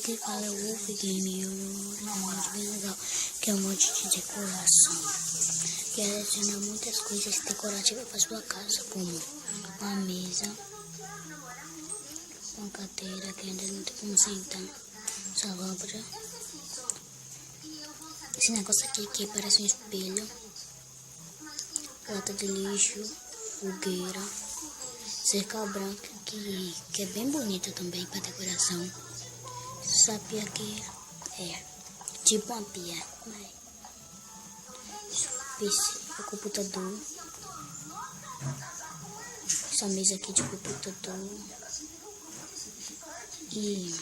que fala é o Wolf Game, um mod bem legal, que é um mod de decoração, que adiciona muitas coisas decorativas para sua casa, como uma mesa, uma cadeira que ainda não tem como sentar, essa lâmpada, esse negócio aqui que parece um espelho, lata de lixo, fogueira, cerca branca que é bem bonita também para decoração. Essa pia aqui é tipo uma pia, o computador, essa mesa aqui de computador e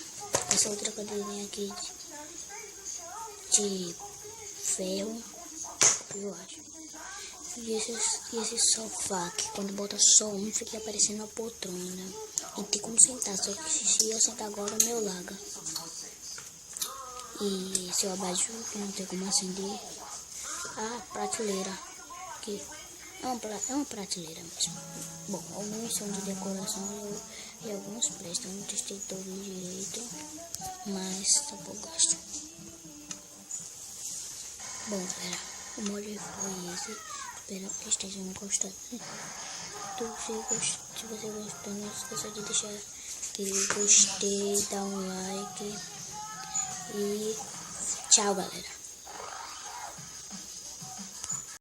essa outra cadeirinha aqui de ferro, eu acho. E esse sofá que quando bota só um fica aparecendo uma poltrona. E tem como sentar, só que se eu sentar agora o meu larga. E seu abajur que não tem como acender. A prateleira, que é uma prateleira mesmo. Bom, alguns são de decoração e alguns prestam. Não testei todos direito, mas tampouco gosto. Bom, galera, o mod foi esse. Espero que estejam gostando. Se você gostou, não esqueça de deixar aquele gostei, dar um like e tchau, galera.